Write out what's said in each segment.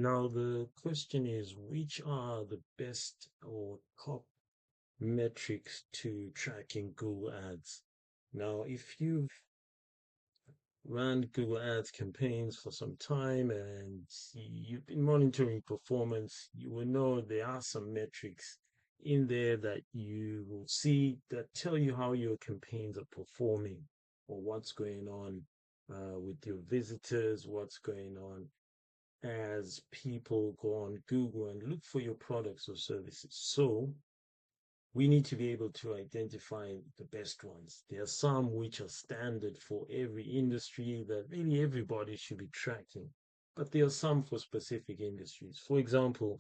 Now, the question is, which are the best or top metrics to track in Google Ads? Now, if you've run Google Ads campaigns for some time and you've been monitoring performance, you will know there are some metrics in there that you will see that tell you how your campaigns are performing or what's going on with your visitors, what's going on as people go on Google and look for your products or services. So we need to be able to identify the best ones. There are some which are standard for every industry that really everybody should be tracking, but there are some for specific industries. For example,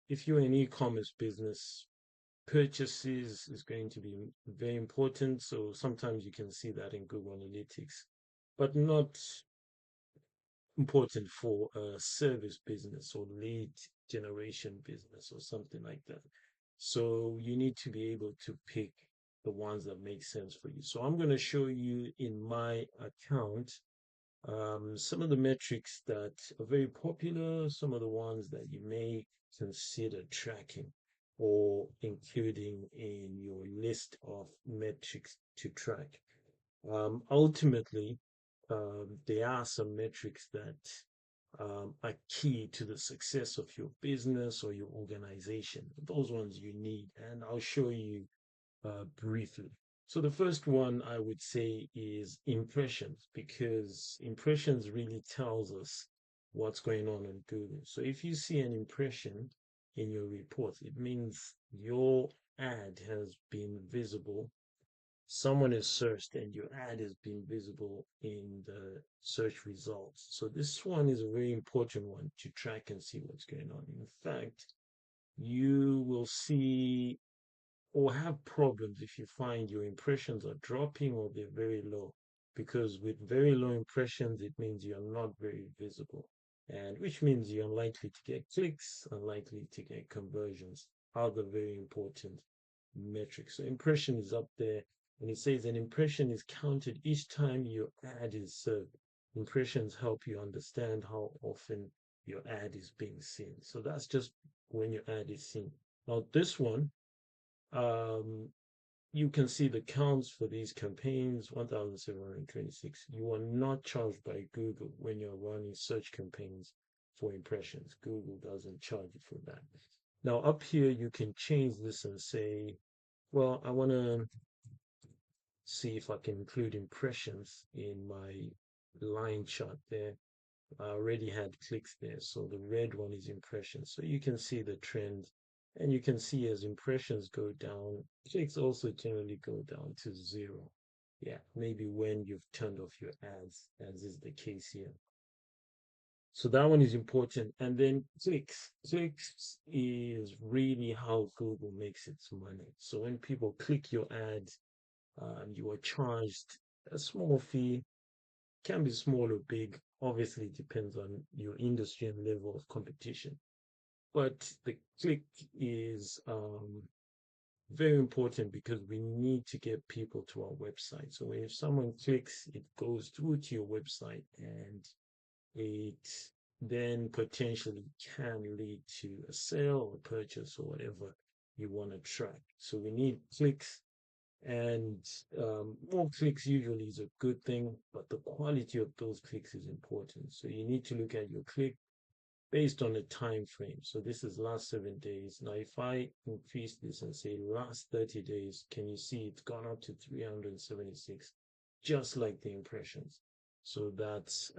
if you're an e-commerce business, purchases is going to be very important. So sometimes you can see that in Google Analytics, but not important for a service business or lead generation business or something like that. So you need to be able to pick the ones that make sense for you. So I'm going to show you in my account some of the metrics that are very popular, some of the ones that you may consider tracking or including in your list of metrics to track. Ultimately, there are some metrics that are key to the success of your business or your organization. Those ones you need, and I'll show you briefly. So the first one I would say is impressions, because impressions really tells us what's going on Google. So if you see an impression in your report, it means your ad has been visible. Someone has searched and your ad has been visible in the search results. So this one is a very important one to track and see what's going on. In fact, you will see or have problems if you find your impressions are dropping or they're very low. Because with very low impressions, it means you're not very visible, and which means you're unlikely to get clicks, unlikely to get conversions. Other very important metrics. So impression is up there, and it says an impression is counted each time your ad is served. Impressions help you understand how often your ad is being seen. So that's just when your ad is seen. Now this one, um, you can see the counts for these campaigns, 1,726. You are not charged by Google when you're running search campaigns for impressions. Google doesn't charge you for that. Now up here, you can change this and say, well, I want to see if I can include impressions in my line chart there. I already had clicks there, so the red one is impressions. So you can see the trend, and you can see as impressions go down, clicks also generally go down to zero. Yeah, maybe when you've turned off your ads, as is the case here. So that one is important. And then clicks. Clicks is really how Google makes its money. So when people click your ad, you are charged a small fee, can be small or big. Obviously, it depends on your industry and level of competition. But the click is very important because we need to get people to our website. So if someone clicks, it goes through to your website, and it then potentially can lead to a sale or purchase or whatever you want to track. So we need clicks, and more clicks usually is a good thing, but the quality of those clicks is important. So you need to look at your click based on the time frame. So this is last 7 days. Now, if I increase this and say last 30 days, can you see it's gone up to 376, just like the impressions. So that's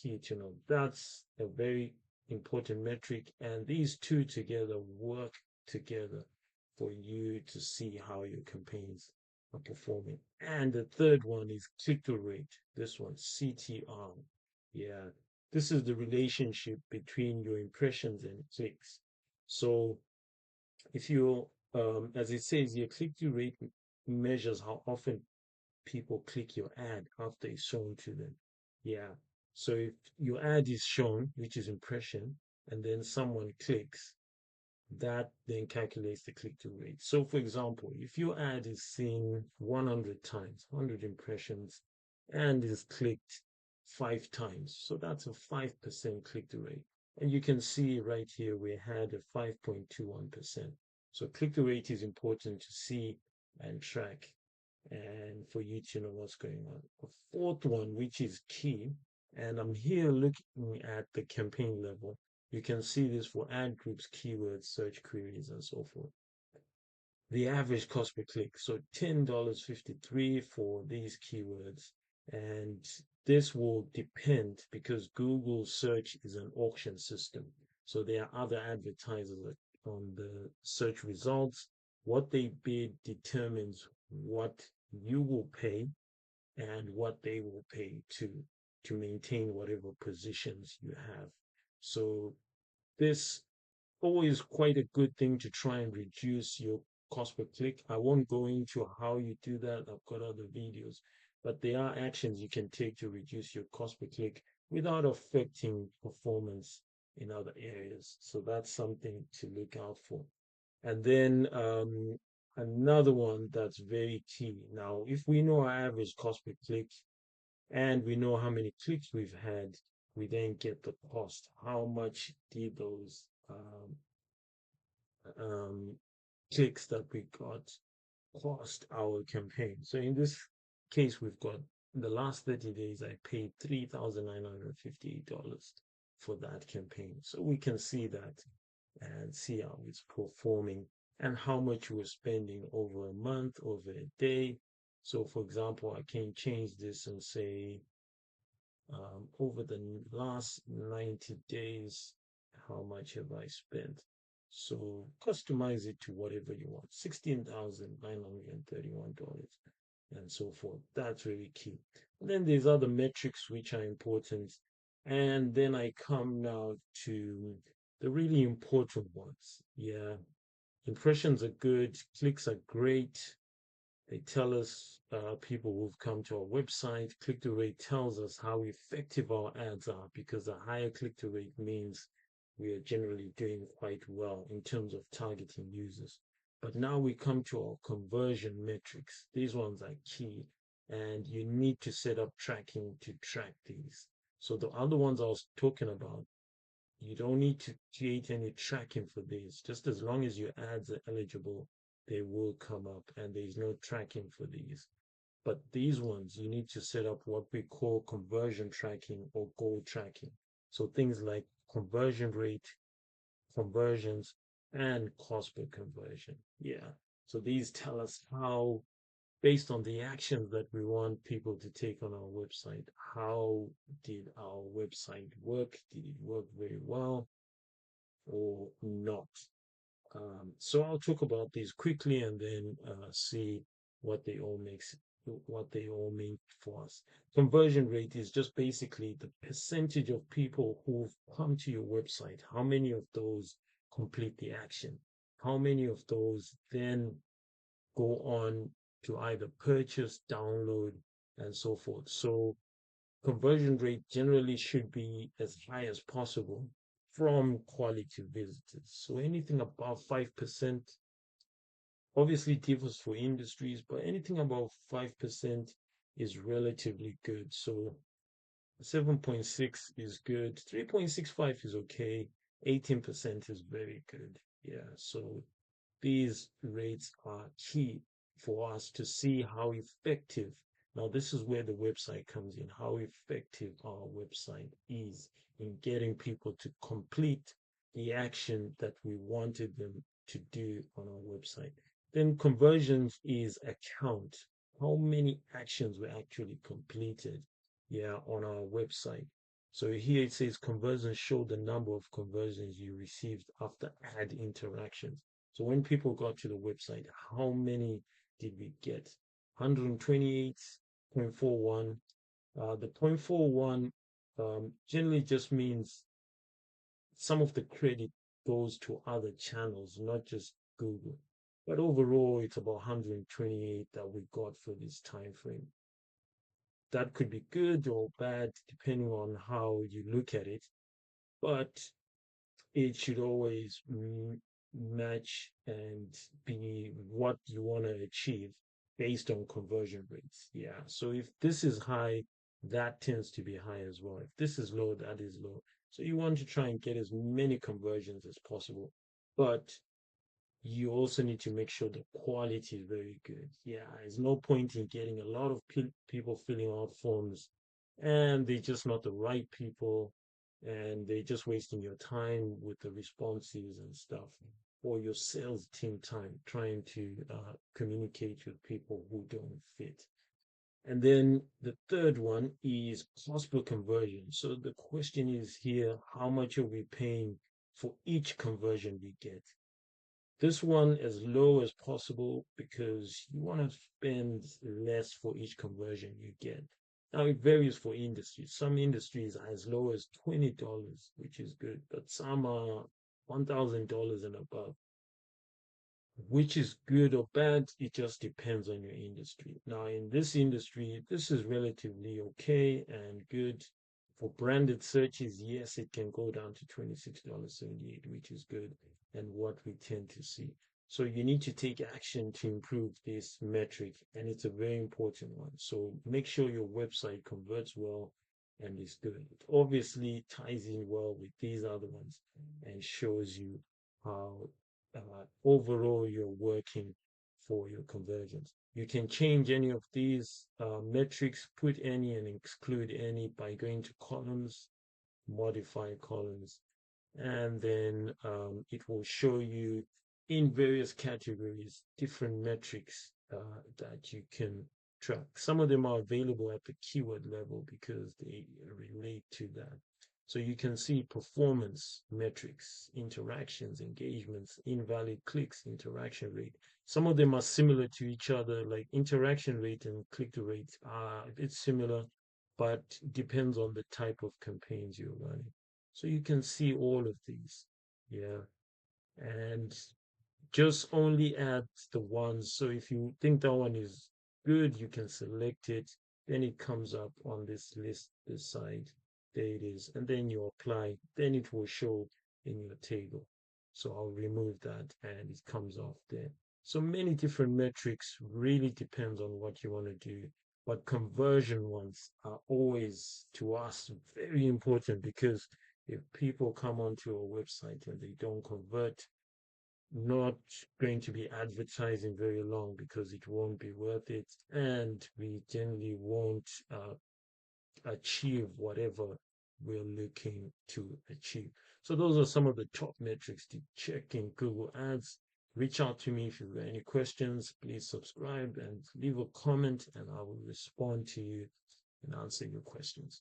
key to know. That's a very important metric, and these two together work together for you to see how your campaigns are performing. And the third one is click-through rate. This one, CTR. Yeah, this is the relationship between your impressions and clicks. So if you, as it says, your click-through rate measures how often people click your ad after it's shown to them. Yeah. So if your ad is shown, which is impression, and then someone clicks, that then calculates the click-through rate. So for example, if your ad is seen 100 times, 100 impressions, and is clicked 5 times, so that's a 5% click-through rate. And you can see right here we had a 5.21%. So click-through rate is important to see and track and for you to know what's going on. The fourth one, which is key, and I'm here looking at the campaign level. You can see this for ad groups, keywords, search queries, and so forth. The average cost per click, so $10.53 for these keywords. And this will depend because Google search is an auction system. So there are other advertisers on the search results. What they bid determines what you will pay and what they will pay to maintain whatever positions you have. So this always quite a good thing to try and reduce your cost per click. I won't go into how you do that. I've got other videos, but there are actions you can take to reduce your cost per click without affecting performance in other areas. So that's something to look out for. And then another one that's very key. Now, if we know our average cost per click and we know how many clicks we've had, we then get the cost. How much did those um, clicks that we got cost our campaign? So in this case, we've got the last 30 days, I paid $3,958 for that campaign. So we can see that and see how it's performing and how much we're spending over a month, over a day. So for example, I can change this and say over the last 90 days, how much have I spent? So customize it to whatever you want, $16,931 and so forth. That's really key. And then there's other metrics which are important. And then I come now to the really important ones. Yeah, impressions are good, clicks are great, they tell us people who've come to our website. Click-through rate tells us how effective our ads are because a higher click-through rate means we are generally doing quite well in terms of targeting users. But now we come to our conversion metrics. These ones are key, and you need to set up tracking to track these. So the other ones I was talking about, you don't need to create any tracking for these. Just as long as your ads are eligible, they will come up and there's no tracking for these. But these ones, you need to set up what we call conversion tracking or goal tracking. So things like conversion rate, conversions, and cost per conversion. Yeah. So these tell us how, based on the actions that we want people to take on our website, how did our website work? Did it work very well or not? So I'll talk about these quickly and then see what they all makes what they all mean for us. Conversion rate is just basically the percentage of people who've come to your website. How many of those complete the action? How many of those then go on to either purchase, download, and so forth? So conversion rate generally should be as high as possible from quality visitors. So anything above 5% obviously differs for industries, but anything above 5% is relatively good. So 7.6 is good, 3.65 is okay, 18% is very good. Yeah, so these rates are key for us to see how effective. Now, this is where the website comes in, how effective our website is in getting people to complete the action that we wanted them to do on our website. Then conversions is a count. How many actions were actually completed, yeah, on our website. So here it says conversions show the number of conversions you received after ad interactions. So when people got to the website, how many did we get? 128.41. The 0.41 generally just means some of the credit goes to other channels, not just Google. But overall, it's about 128 that we got for this time frame. That could be good or bad depending on how you look at it, but it should always match and be what you want to achieve based on conversion rates. Yeah. So if this is high, that tends to be high as well. If this is low, that is low. So you want to try and get as many conversions as possible. But you also need to make sure the quality is very good. Yeah, there's no point in getting a lot of people filling out forms and they're just not the right people and they're just wasting your time with the responses and stuff, or your sales team time trying to communicate with people who don't fit. And then the third one is cost per conversion. So the question is here, how much are we paying for each conversion we get? This one as low as possible because you want to spend less for each conversion you get. Now it varies for industries. Some industries are as low as $20, which is good, but some are $1,000 and above. Which is good or bad, it just depends on your industry. Now, in this industry, this is relatively okay and good. For branded searches, yes, it can go down to $26.78, which is good and what we tend to see. So you need to take action to improve this metric, and it's a very important one. So make sure your website converts well and is good. It obviously ties in well with these other ones and shows you how overall you're working for your conversions. You can change any of these metrics, put any and exclude any by going to columns, modify columns, and then it will show you in various categories different metrics that you can track. Some of them are available at the keyword level because they relate to that. So you can see performance metrics, interactions, engagements, invalid clicks, interaction rate. Some of them are similar to each other, like interaction rate and click-through rate are it's similar, but depends on the type of campaigns you're running. So you can see all of these. Yeah. And just only add the ones. So if you think that one is good, you can select it. Then it comes up on this list, this side. There it is. And then you apply. Then it will show in your table. So I'll remove that and it comes off there. So many different metrics really depends on what you want to do. But conversion ones are always to us very important because if people come onto a website and they don't convert, not going to be advertising very long because it won't be worth it, and we generally won't achieve whatever we're looking to achieve. So those are some of the top metrics to check in Google Ads. Reach out to me if you've got any questions. Please subscribe and leave a comment, and I will respond to you and answer your questions.